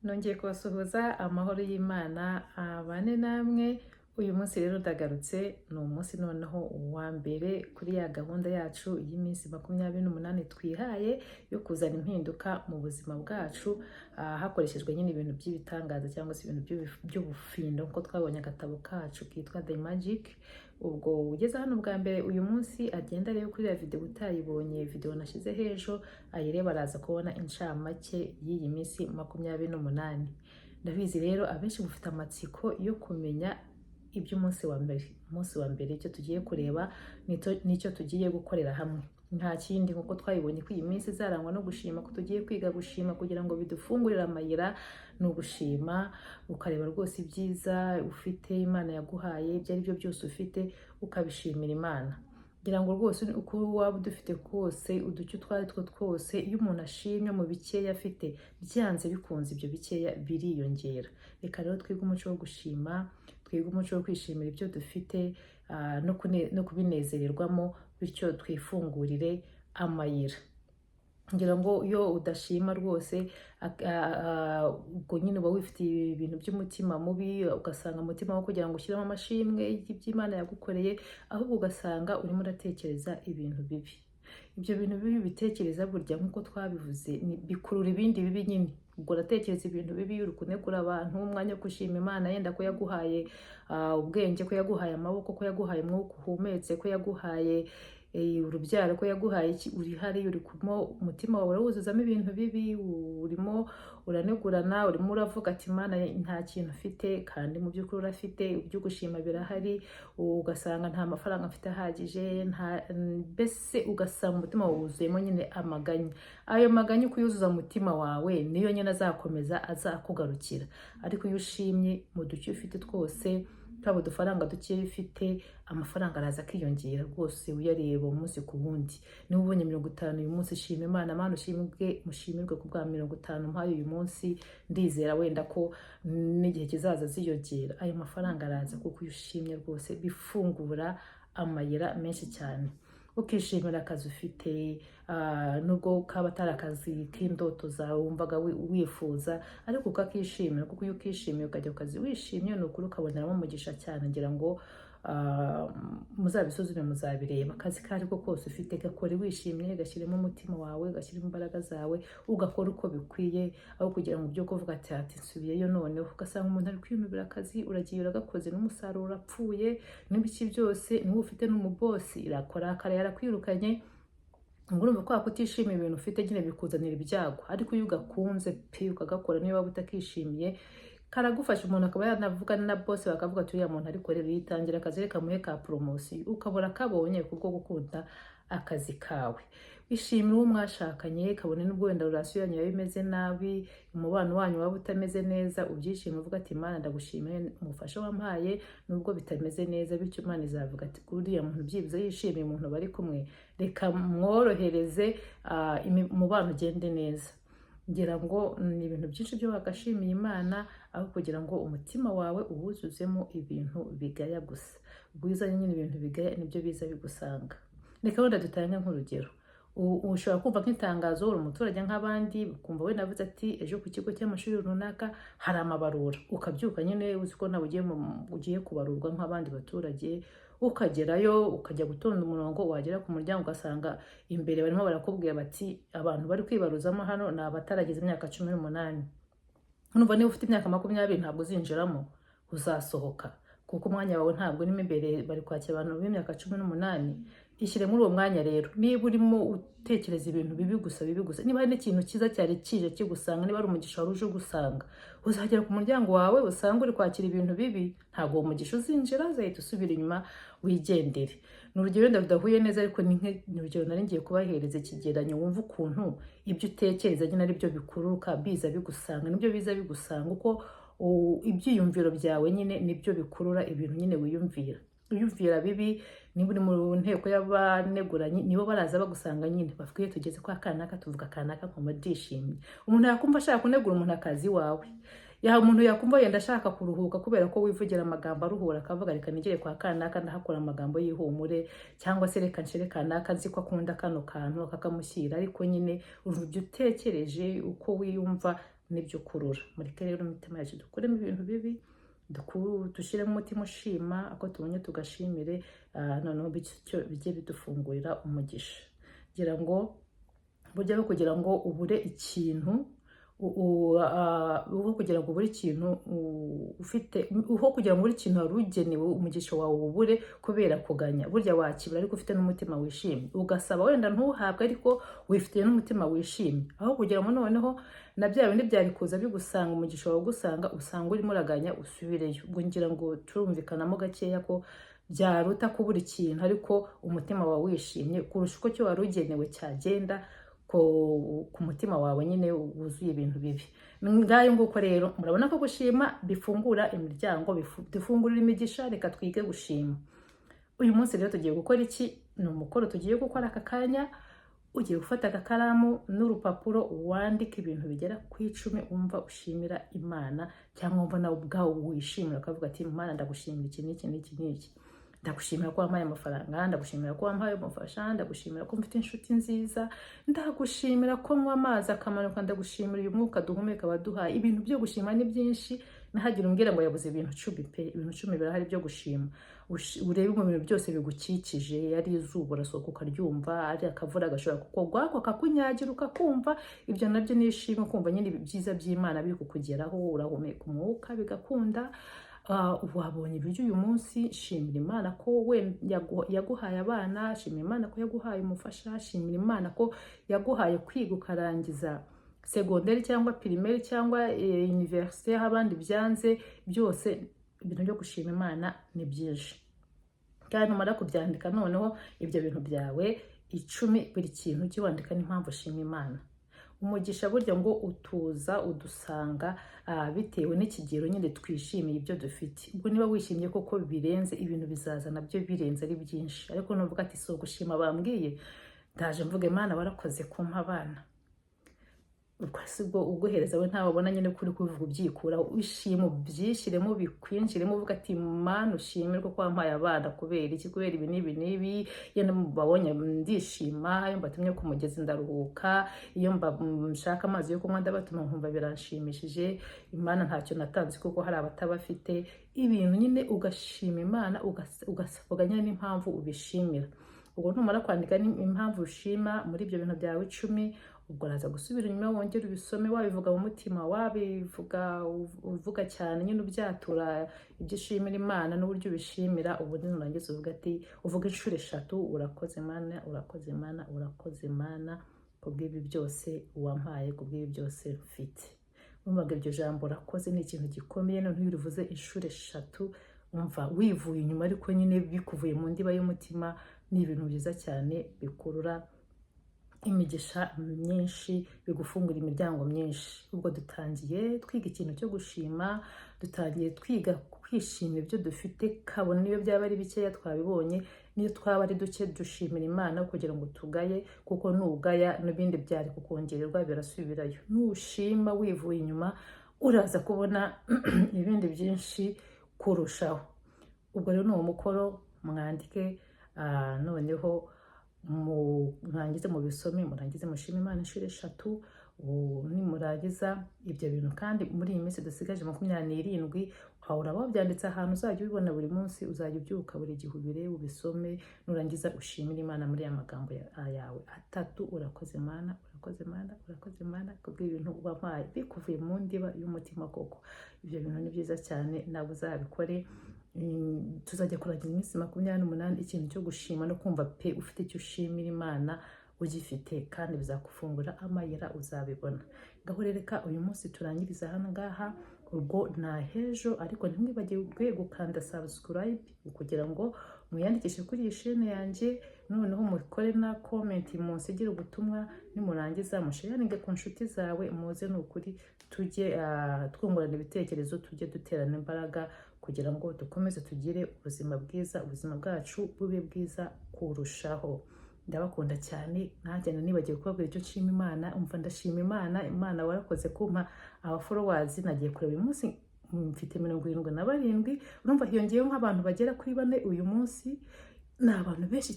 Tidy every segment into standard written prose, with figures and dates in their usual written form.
nongeye kubasuhuza amahoro y'Imana abane namwe. Uyu munsi rero ndagarutse, ni umunsi noneho uwa mbere kuri ya gahunda yacu y'iminsi 28 twihaye yo kuzana impinduka mu buzima bwacu, hakoreshejwe nyine ibintu by'ibitangaza cyangwa se ibintu by'ubufindo nko twabonye agatabo kacu kitwa The Magic. Ubwo ugeze hano bwa mbere uyu munsi agenda rero kuri ya video, utayibonye video nashyize hejo ayireba araza kubona incamake y'iyi minsi 28. Ndabizi rero abenshi mufite amatsiko yo kumenya iby'umunsi wa mbere. Umunsi wa mbere icyo tugiye kureba nicyo tugiye gukorera hamwe, nta kindi nkuko twayibonye ko iyi minsi izarangwa no gushima, ko tugiye kwiga gushima kugira ngo bidufungurire amayira. No gushima ukareba rwose ibyiza ufite Imana yaguhaye, ibyo ari byo byose ufite ukabishimira Imana. Ngira ngo rwose uko waba udufite kose, uducyo twari two twose, iyo umuntu ashimye mu bikeya afite, byanze bikunze ibyo bikeya biriyongera. Reka rero twige umuco wo gushima, twige umuco wo kwishimira ibyo dufite, no kubinezererwamo, bityo twifungurire amayira. Ngira ngo iyo udashima rwose, ubwo nyine uba wifitiye ibintu by'umutima mubi, ugasanga umutima wo kugira ngo ushyiremo amashimwe y'iby'Imana yagukoreye, ahubwo ugasanga urimo uratekereza ibintu bibi. Ibyo bintu bibi bitekereza burya nk'uko twabivuze bikurura ibindi bibi nyine. Ubwo uratekereza ibintu bibi, uri kunegura abantu, umwanya wo gushima Imana yenda ko yaguhaye ubwenge, ko yaguhaye amaboko, ko yaguhaye umwuka uhumetse, ko yaguhaye urubyaro, ko yaguhaye iki, uri hari uri kumo umutima wawe urawuzuzamo ibintu bibi, urimo uranegurana, urimo uravuga ati Imana nta kintu ufite, kandi mu by'ukuri urafite. Ibyo gushima birahari, ugasanga nta mafaranga afite ahagije, mbese ugasanga umutima wawe wuzuyemo nyine amaganya. Ayo maganya kuyuzuza umutima wawe niyo nyine azakomeza azakugarukira. Ariko iyo ushimye mu duce ufite twose, twaba udufaranga duke ufite, amafaranga araza akiyongera rwose uyareba umunsi ku wundi. Niba ubonye 50 uyu munsi, shima Imana, Mana mushimirwe ku bwa 50 mpaye uyu munsi. Ndizera wenda ko n'igihe kizaza ziyongera. Ayo mafaranga araza kuko iyo ushimye rwose bifungura amayira menshi cyane. Ukishimira akazi ufite, nubwo kaba atari akazi k'indoto zawe wumvaga wifuza, ariko ukakishimira, kuko iyo ukishimiye ukajya ku kazi wishimye, ni ukuri ukaboneramo umugisha cyane. Ngira ngo muzabisuzume muzabireba. Akazi kari ko kose ufite gakore wishimye, gashyiremo umutima wawe, gashyiremo imbaraga zawe, ugakora uko bikwiye, aho kugira ngo byo kuvuga ati nsubiyeyo noneho. Ugasanga umuntu ari kwinubira akazi, uragiye uragakoze n'umusaruro urapfuye, n'ibiki byose niwe ufite n'umubosi irakora akara yarakwirukanye. Ngurumva ko akutishimiye ibintu ufite nyine bikuzanira ibyago. Ariko iyo ugakunze pe ukagakora, niba utakishimiye, karagufasha. Umuntu akaba yanavugana na boss bakavuga ati uriya muntu ariko rero yitangira akazi, reka muhe ka promotion, ukabona kabonye kubwo gukunda akazi kawe. Bishimira uwo mwashakanye, kabone n'ubwo wenda relation yanyu yawe imeze nabi, umubano wanyu waba utameze neza, ubyishimira uvuga ati Imana ndagushimiye umufasha wampaye nubwo bitameze neza. Bityo Imana izavuga ati uriya muntu byibuze yishimiye umuntu bari kumwe, reka mworohereze umubano ugende neza. Ngira ngo ni ibintu byinshi byo bagashimiye Imana, aho kugira ngo umutima wawe uwuzuzemo ibintu bigaya gusa. Ubwiza nyine ibintu bigaya nibyo biza bigusanga. Reka wenda dutange nk'urugero. Ushobora kumva nk'itangazo, uri umuturage nk'abandi, ukumva we navuze ati ejo ku kigo cy'amashuri runaka hari amabarura. Ukabyuka nyine uzi ko nawe ugiye kubarurwa nk'abandi baturage, ukagerayo ukajya gutonda umurongo, wagera ku muryango ugasanga imbere barimo barakubwira bati abantu bari kwibaruzamo hano ni abatarageze imyaka 18. Numva niba ufite imyaka 20 ntabwo uzinjiramo, uzasohoka, kuko umwanya wawe ntabwo urimo imbere. Bari kwakira abantu b'imyaka 18. Ishyire muri uwo mwanya rero. Niba urimo utekereza ibintu bibi gusa, niba hari n'ikintu cyiza cyari kije kigusanga, niba ari umugisha wari uje gusanga, uzagera ku muryango wawe usanga uri kwakira ibintu bibi, ntabwo uwo mugisha uzinjira, uzahita usubira inyuma wigendere. Ni urugero wenda rudahuye neza, ariko ni urugero nari ngiye kubahereza ikigeranyo, wumva ukuntu ibyo utekereza nyine ari byo bikururuka biza bigusanga, nibyo biza bigusanga, uko ibyiyumviro byawe nyine nibyo bikurura ibintu nyine wiyumvira. Uyumvira bibi, niba uri mu nteko y'abaneguranye, nibo baraza bagusanga nyine bavuga tugeze kwa kanaka tuvuga kanaka nko madishimye. Umuntu yakumva ashaka kunegura umuntu akazi wawe, yaha umuntu yakumva yenda ashaka kuruhuka kubera ko wivugira amagambo aruhura akavuga reka nigere kwa kanaka ndahakura amagambo y'ihumure, cyangwa se reka nshire kanaka nzi ko akunda kano kantu akakamushyira, ariko nyine urujya utekereje uko wiyumva nibyo ukurura. Mureke rero imitima yacu dukuremo ibintu bibi, dushyiremo umutima ushima, ako tubonye tugashimire, noneho bityo bijye bidufungurira umugisha. Ngira ngo burya kugira ngo ubure ikintu uho kugira ngo buri kintu ufite, uho kugira ngo buri kintu warugenewe umugisha wawe ubure kubera kuganya, burya wakibura ariko ufite n'umutima wishimye, ugasaba wenda ntuhabwe ariko wifitiye n'umutima wishimye, aho kugira ngo noneho na bya bindi byari kuza bigusanga umugisha wawe gusanga usanga urimo uraganya usubireyo. Ubwo ngira ngo turumvikanamo gakeya ko byaruta kubura ikintu ariko umutima wawe wishimye kurusha uko cyo warugenewe cyagenda ku mutima wawe nyine wuzuye ibintu bibi. Ngayo nguko rero murabona ko gushima bifungura imiryango, bifungurira imigisha. Reka twige gushima. Uyu munsi rero tugiye gukora iki? Ni umukoro tugiye gukora aka kanya. Ugiye gufata agakaramu n'urupapuro wandika ibintu bigera ku 10 umva ushimira Imana, cyangwa umva nawe ubwawe wishimira ukavuga ati Imana ndagushimira iki n'iki n'iki n'iki. Ndagushimira ko wampaye amafaranga, ndagushimira ko wampaye umufasha, ndagushimira ko mfite inshuti nziza, ndagushimira ko nywa amazi akamanuka, ndagushimira uyu mwuka duhumeka waduhaye. Ibintu byo gushima ni byinshi, nahagira umbwira ngo yabuze ibintu 10 pe, ibintu 10 birahari byo gushima. Urebe mu bintu byose bigukikije, ari izuba urasohoka ukaryumva, ari akavura gashobora kukogwa ako kakunyagira ukakumva, ibyo nabyo nishimwe kumva nyine ibyiza by'Imana biri kukugeraho, urahumeka umwuka bigakunda. Wabonye ibiryo uyu munsi, shimira Imana ko we yaguhaye abana, shimira Imana ko yaguhaye umufasha, shimira Imana ko yaguhaye kwiga ukarangiza secondaire cyangwa primaire cyangwa université aho abandi byanze. Byose ibintu byo gushima Imana ni byinshi, kandi numara kubyandika noneho ibyo bintu byawe 10 buri kintu kiwandika n'impamvu ushima Imana. Umugisha burya ngo utuza udusanga bitewe n'ikigero nyine twishimiye ibyo dufite. Ubwo niba wishimye koko birenze, ibintu bizaza nabyo birenze ari byinshi. Ariko nuvuga ati so gushima bambwiye, ndaje mvuga Imana warakoze kumpa abana, ubwo uguhereza we ntabona nyine kuri kuvuga ubyikura, wishima byishyiremo bikwinjiremo uvuga ati Imana ushimirwe ko wampaye abana. Kubera iki? Kubera ibi n'ibi n'ibi. Iyo babonye ndishima, iyo mbatumye ku mugezi ndaruhuka, iyo mshaka amazi yo kunywa ndabatuma nkumva biranshimishije. Imana ntacyo natanze kuko hari abatabafite. Ibintu nyine ugashima Imana, ugavuga nyine n'impamvu ubishimira. Ubwo numara kwandika impamvu ushima muri ibyo bintu byawe 10, ubwo araza gusubira inyuma wongera ubisome, wabivuga mu mutima, wabivuga uvuga cyane nyine ubyatura ibyo ushimira Imana n'uburyo ubishimira. Ubu nurangiza uvuga ati, uvuga inshuro 3 urakoze Imana, urakoze Imana, urakoze Imana kubw'ibi byose wampaye, kubw'ibi byose mfite. Umvaga iryo jambo urakoze ni ikintu gikomeye, none iyo uvuze inshuro 3 umva wivuye inyuma ariko nyine bikuvuye mu ndiba y'umutima. Ni ibintu byiza cyane bikurura imigisha myinshi, bigufungura imiryango myinshi. Ubwo dutangiye twiga ikintu cyo gushima, dutangiye twiga kwishimira ibyo dufite, kabone niyo byaba ari bikeya twabibonye, niyo twaba ari duke dushimira Imana kugira ngo tugaye, kuko nugaya n'ibindi byari kukongererwa birasubirayo. Nushima wivuye inyuma uraza kubona ibindi byinshi kurushaho. Ubwo rero ni umukoro mwandike, noneho murangize mu bisome, murangize mushima Imana inshuro 3. Nimurangiza ibyo bintu kandi muri iyi minsi dusigaje 27, ahora wabyanditse ahantu uzajya ubibona buri munsi, uzajya ubyuka buri gihe ubirebe ubisome, nurangiza ushimira Imana muri aya magambo yawe 3. Urakoze Imana, urakoze Imana, urakoze Imana kubw'ibintu wampaye bikuvuye mu ndiba y'umutima koko. Ibyo bintu ni byiza cyane, nawe uzabikore. Tuzajya kurangiza iminsi 28 ikintu cyo gushima no kumva pe ufite icyo ushimira Imana ugifite, kandi bizakufungura amayira uzabibona. Ngaho reka uyu munsi turangiriza hano ngaha. Ubwo na hejo, ariko ntimwibagirwe gukanda subscribe kugira ngo muyandikishe kuri iyi chaîne yanjye, noneho mukore na comment munsigire ubutumwa, nimurangiza musharinge ku nshuti zawe, muze n'ukuri tujye twungurana ibitekerezo, tujye duterana imbaraga kugira ngo dukomeze tugire ubuzima bwiza, ubuzima bwacu bube bwiza kurushaho. ndabakunda cyane. Nanjye nibagiwe kubabwira icyo nshima Imana, umva ndashima Imana warakoze kumpa aba followers. Nagiye kureba uyu munsi mfite 77, urumva hiyongeyeho nk'abantu bagera kuri 4 uyu munsi. Ni abantu benshi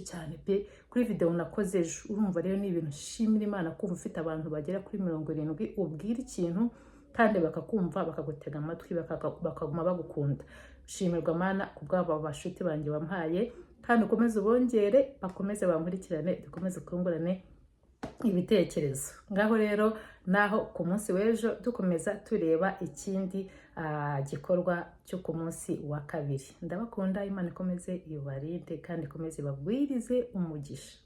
cyane pe kuri video nakoze ejo. Urumva rero ni ibintu nshimira Imana kumva ufite abantu bagera kuri 70 ubwira ikintu kandi bakakumva, bakagutega amatwi, bakaguma bagukunda. Shimirwa Mana kubw'aba bashuti banjye wampaye, kandi ukomeze ubongere, bakomeze bankurikirane, dukomeze kungurane ibitekerezo. Ngaho rero naho ku munsi w'ejo dukomeza tureba ikindi gikorwa cyo ku munsi wa kabiri. Ndabakunda, Imana ikomeze ibarinde kandi ikomeze ibagwirize umugisha.